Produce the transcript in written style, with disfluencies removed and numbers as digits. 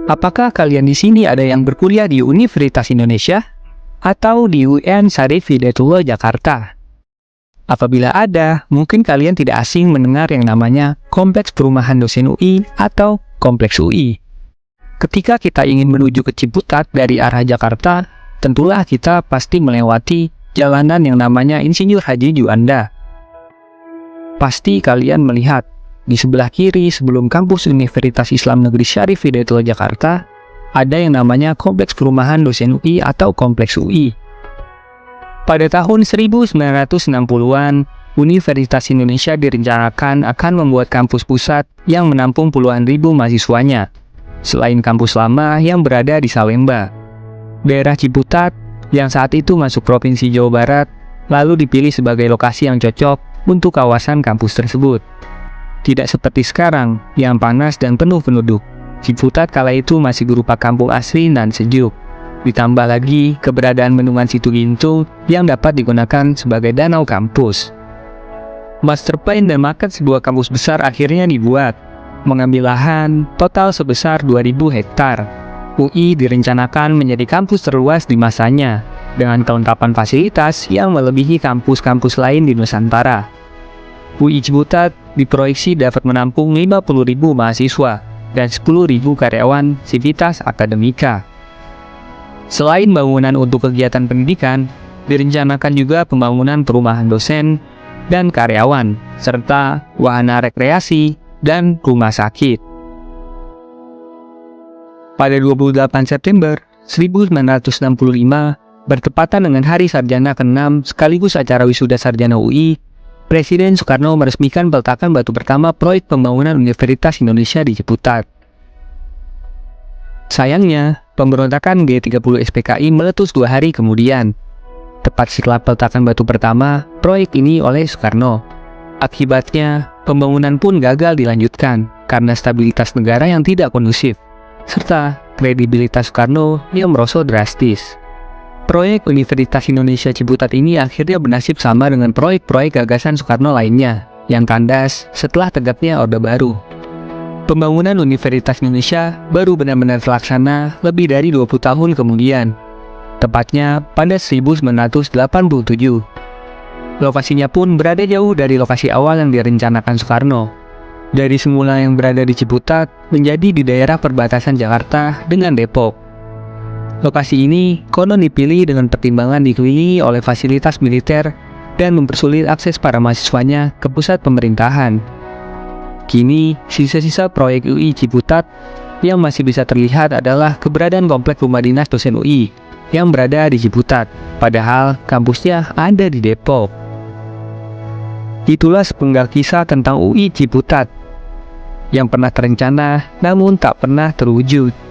Apakah kalian di sini ada yang berkuliah di Universitas Indonesia atau di UIN Syarif Hidayatullah Jakarta? Apabila ada, mungkin kalian tidak asing mendengar yang namanya Kompleks Perumahan Dosen UI atau Kompleks UI. Ketika kita ingin menuju ke Ciputat dari arah Jakarta, tentulah kita pasti melewati jalanan yang namanya Insinyur Haji Juanda. Pasti kalian melihat di sebelah kiri sebelum kampus Universitas Islam Negeri Syarif Hidayatullah Jakarta, ada yang namanya Kompleks Perumahan Dosen UI atau Kompleks UI. Pada tahun 1960-an, Universitas Indonesia direncanakan akan membuat kampus pusat yang menampung puluhan ribu mahasiswanya, selain kampus lama yang berada di Salemba. Daerah Ciputat, yang saat itu masuk Provinsi Jawa Barat, lalu dipilih sebagai lokasi yang cocok untuk kawasan kampus tersebut. Tidak seperti sekarang, yang panas dan penuh penduduk. Ciputat kala itu masih berupa kampung asri dan sejuk. Ditambah lagi keberadaan bendungan Situgintung yang dapat digunakan sebagai danau kampus. Master plan dan market sebuah kampus besar akhirnya dibuat, mengambil lahan total sebesar 2.000 hektar. UI direncanakan menjadi kampus terluas di masanya, dengan kelengkapan fasilitas yang melebihi kampus-kampus lain di Nusantara. UI Ciputat diproyeksi dapat menampung 50.000 mahasiswa dan 10.000 karyawan sivitas akademika. Selain bangunan untuk kegiatan pendidikan, direncanakan juga pembangunan perumahan dosen dan karyawan, serta wahana rekreasi dan rumah sakit. Pada 28 September 1965, bertepatan dengan Hari Sarjana ke-6 sekaligus acara wisuda sarjana UI, Presiden Soekarno meresmikan peletakan batu pertama proyek pembangunan Universitas Indonesia di Ciputat. Sayangnya, pemberontakan G30 SPKI meletus 2 hari kemudian. Tepat setelah peletakan batu pertama, proyek ini oleh Soekarno. Akibatnya, pembangunan pun gagal dilanjutkan karena stabilitas negara yang tidak kondusif, serta kredibilitas Soekarno yang merosot drastis. Proyek Universitas Indonesia Ciputat ini akhirnya bernasib sama dengan proyek-proyek gagasan Soekarno lainnya, yang kandas setelah tegaknya Orde Baru. Pembangunan Universitas Indonesia baru benar-benar terlaksana lebih dari 20 tahun kemudian, tepatnya pada 1987. Lokasinya pun berada jauh dari lokasi awal yang direncanakan Soekarno. Dari semula yang berada di Ciputat, menjadi di daerah perbatasan Jakarta dengan Depok. Lokasi ini konon dipilih dengan pertimbangan dikelilingi oleh fasilitas militer dan mempersulit akses para mahasiswanya ke pusat pemerintahan. Kini, sisa-sisa proyek UI Ciputat yang masih bisa terlihat adalah keberadaan kompleks rumah dinas dosen UI yang berada di Ciputat, padahal kampusnya ada di Depok. Itulah sepenggal kisah tentang UI Ciputat yang pernah terencana namun tak pernah terwujud.